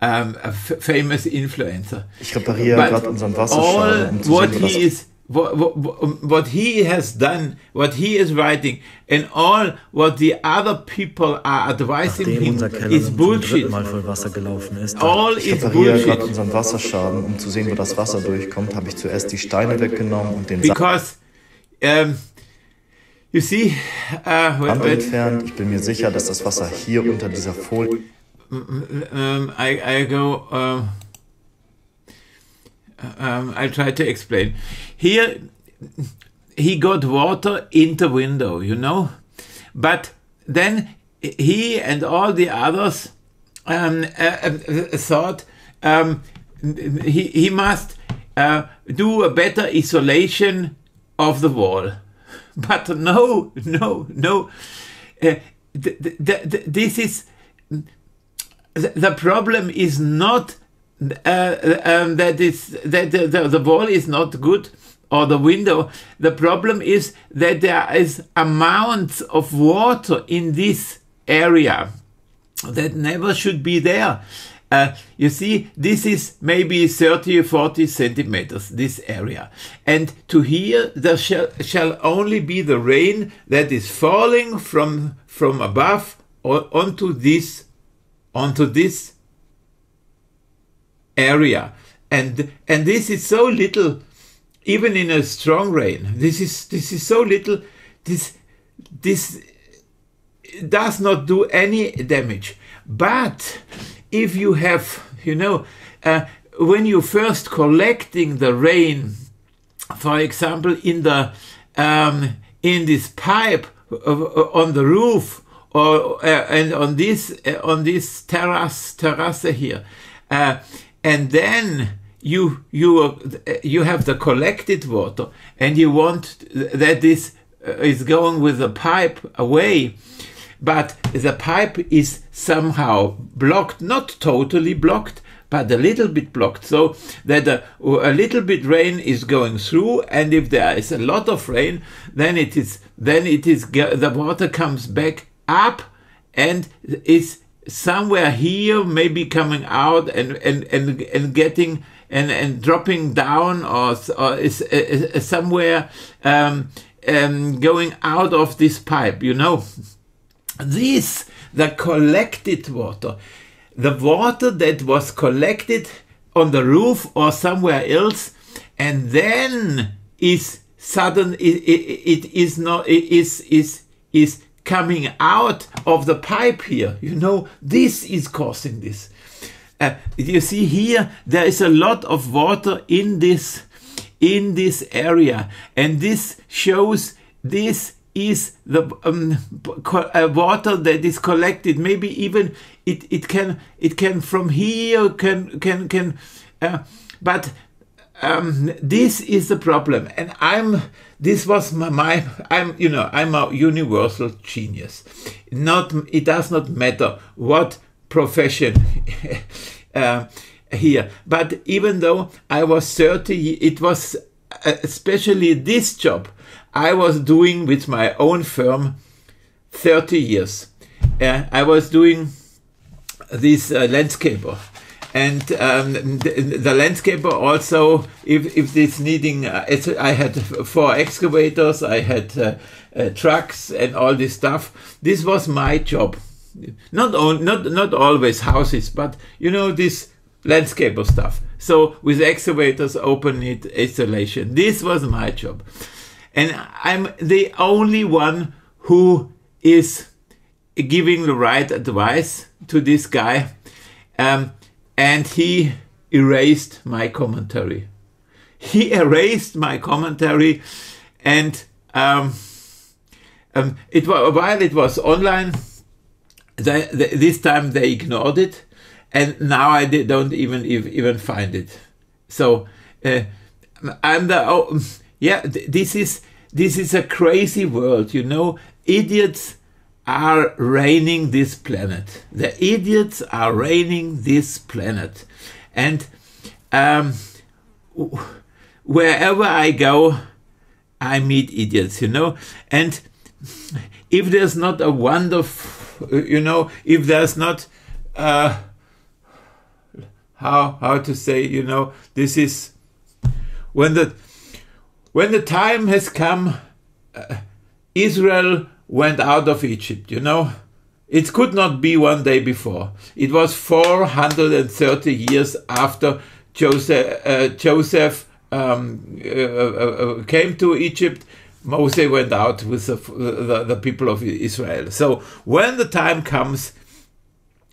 a famous influencer. Ich repariere gerade unseren Wasserschaden, um zu sehen, what he has done, what he is writing, and all what the other people are advising him is bullshit. Mal voll Wasser gelaufen ist. All ich is repariere bullshit. gerade unseren Wasserschaden, um zu sehen, wo das Wasser durchkommt, habe ich zuerst die Steine weggenommen und den Because, you see, Sand entfernt. Ich bin mir sicher, dass das Wasser hier unter dieser Folie... I'll try to explain. Here, he got water in the window, you know, but then he and all the others thought he must do a better isolation of the wall. But no. This is the problem. Is not that the wall is not good or the window. The problem is that there is amounts of water in this area that never should be there. You see, this is maybe 30 or 40 centimeters, this area. And to here, there shall only be the rain that is falling from above or onto this area. And this is so little, even in a strong rain. This is so little. This does not do any damage. But if you have, when you first collecting the rain, for example, in this pipe on the roof or and on this terrace here, and then you have the collected water, and you want that this is going with the pipe away. But the pipe is somehow blocked, not totally blocked, but a little bit blocked, so that a little bit rain is going through, and if there is a lot of rain, then the water comes back up and is somewhere here, maybe coming out and getting and dropping down, or is somewhere going out of this pipe, the collected water, the water that was collected on the roof or somewhere else, and then is coming out of the pipe here. This is causing this. You see here, there is a lot of water in this area, and this shows this is the water that is collected. Maybe even it can from here but this is the problem. And I'm a universal genius. It does not matter what profession here, but even though I was 30, it was especially this job I was doing with my own firm 30 years. I was doing this landscaper, the landscaper also, if it's needing, I had 4 excavators, I had trucks and all this stuff. This was my job. Not always houses, but you know, this landscaper stuff. So with excavators, open it, installation. This was my job. And I'm the only one who is giving the right advice to this guy. And he erased my commentary. He erased my commentary, and while it was online, this time they ignored it, and now I don't even find it. So I'm this is a crazy world, you know. Idiots are reigning this planet. The idiots are reigning this planet. And wherever I go, I meet idiots, you know. And if there's not a wonderful, you know, if there's not, how to say, you know, this is, when the time has come, Israel went out of Egypt, you know. It could not be one day before. It was 430 years after Joseph came to Egypt. Moses went out with the people of Israel. So when the time comes,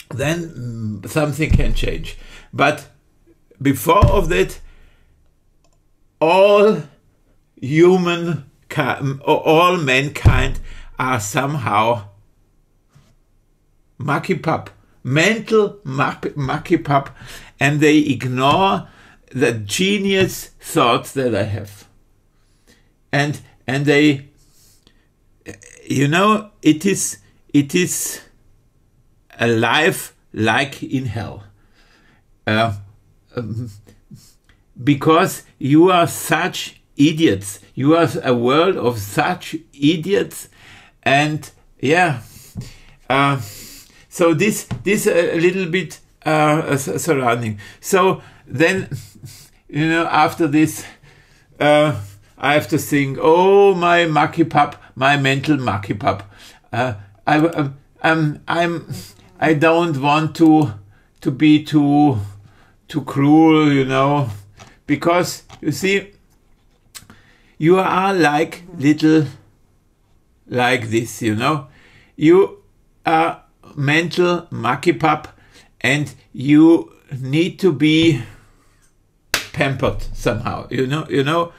then something can change. But before of that, all mankind are somehow mucky-pup, mental mucky-pup, and they ignore the genius thoughts that I have. And they, you know, it is a life like in hell. Because you are such idiots. You are a world of such idiots. And yeah, so this a little bit surrounding. So then, you know, after this, I have to think, oh, my mucky pup, my mental mucky pup. I don't want to be too cruel, you know, because you see, you are like this, you know. You are mental mucky pup, and you need to be pampered somehow, you know.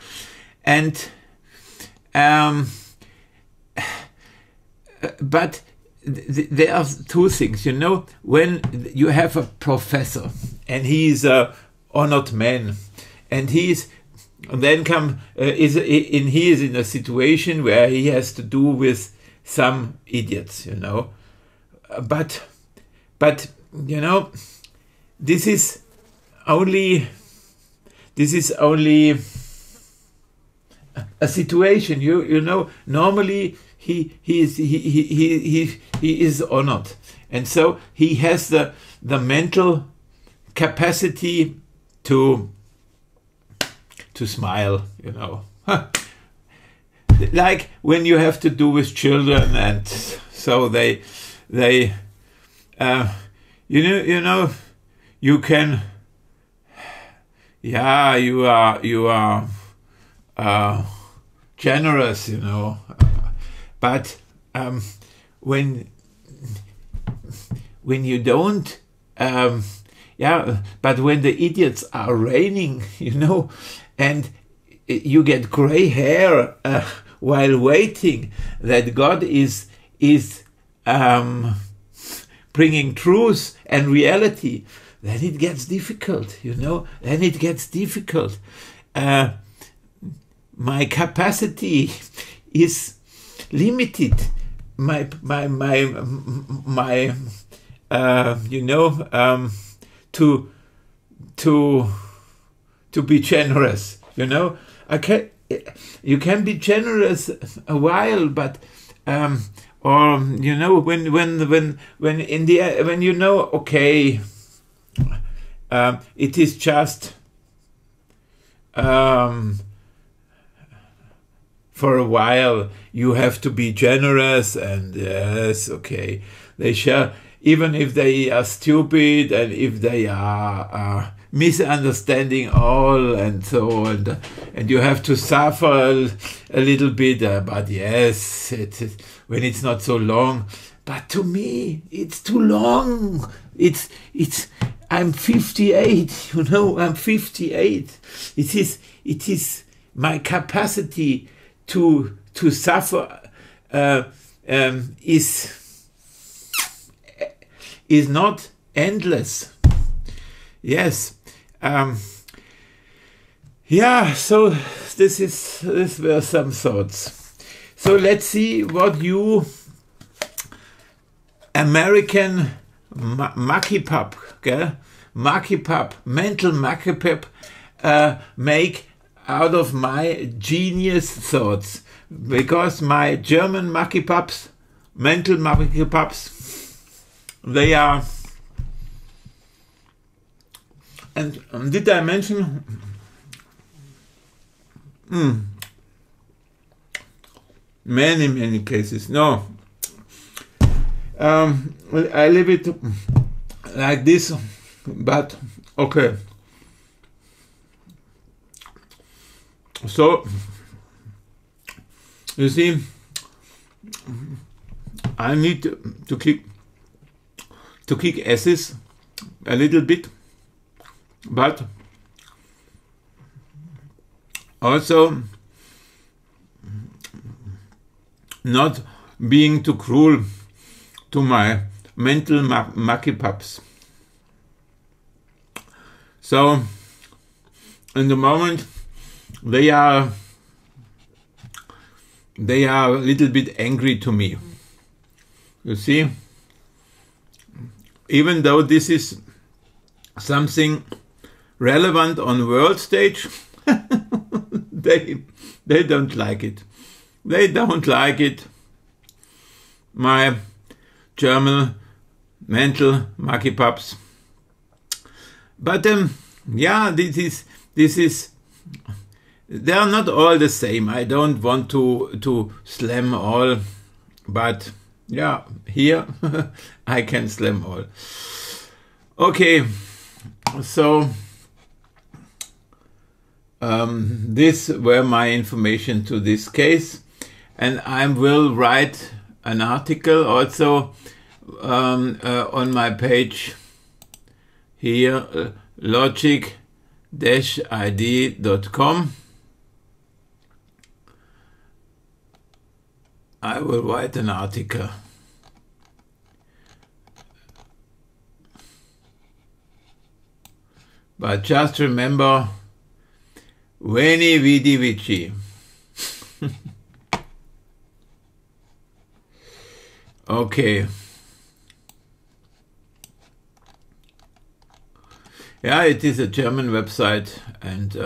And but there are 2 things, you know. When you have a professor and he is a honored man, and he is in a situation where he has to do with some idiots, you know. But you know, this is only a situation, you know. Normally he is honored, and so he has the mental capacity to smile, you know. Like when you have to do with children, and so they you know, you can, yeah, you are generous, you know, but when you don't, but when the idiots are reigning, you know, and you get gray hair while waiting that God is bringing truth and reality, then it gets difficult, you know. Then it gets difficult. My capacity is limited. My you know, to be generous, you know. You can be generous a while, but or you know, when you know, okay, it is just for a while you have to be generous, and yes, okay, they shall, even if they are stupid and if they are misunderstanding all and so on, and you have to suffer a little bit, but yes, when it's not so long. But to me, it's too long. I'm 58, you know, I'm 58. It is my capacity to suffer is not endless. Yes. Yeah, so these were some thoughts. So let's see what you American mucky pup, mental mucky pup, make out of my genius thoughts, because my German mucky pups, mental mucky pups, they are, and did I mention, many cases, no, I leave it like this, but okay. So, you see, I need to kick asses a little bit, but also not being too cruel to my mental mucky pups. So, in the moment, they are a little bit angry to me. You see, even though this is something relevant on world stage, they don't like it. They don't like it. My German mental mucky pups. But yeah, this is. They are not all the same. I don't want to slam all, but yeah, here I can slam all. Okay, so these were my information to this case, and I will write an article also on my page here, Logik-ID.com. I will write an article. But just remember, Veni Vidi Vici. Okay. Yeah, it is a German website, and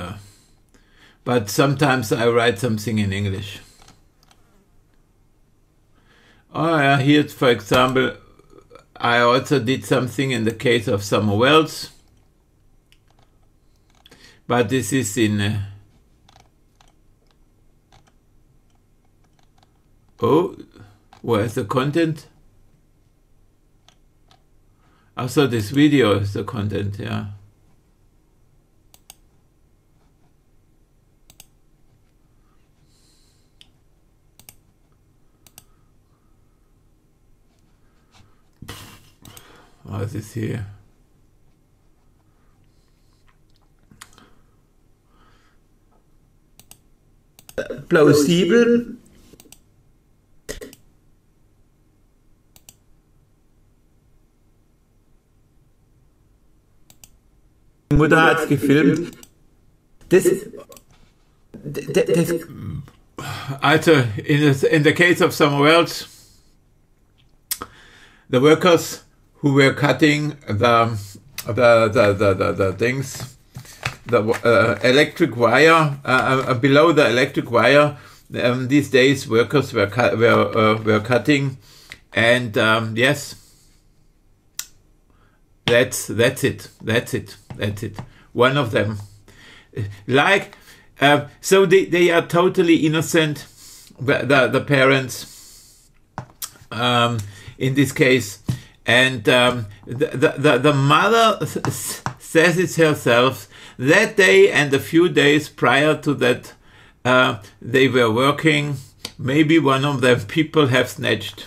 but sometimes I write something in English. Oh yeah, here, for example, I also did something in the case of Summer Wells, but this is in oh, where's the content? Also, this video is the content, yeah. Was ist hier? Plausibel. Die Mutter hat es gefilmt. Also, in the case of Summer Wells, the workers who were cutting the things, the electric wire, below the electric wire. These days, workers were cutting, and yes, That's it. One of them. Like, so they are totally innocent, the parents, in this case. And the mother says it herself. That day and a few days prior to that, they were working. Maybe one of them people have snatched.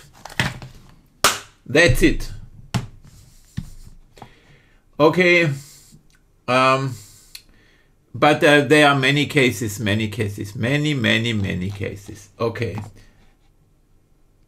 That's it. Okay. But there are many cases. Many cases. Okay.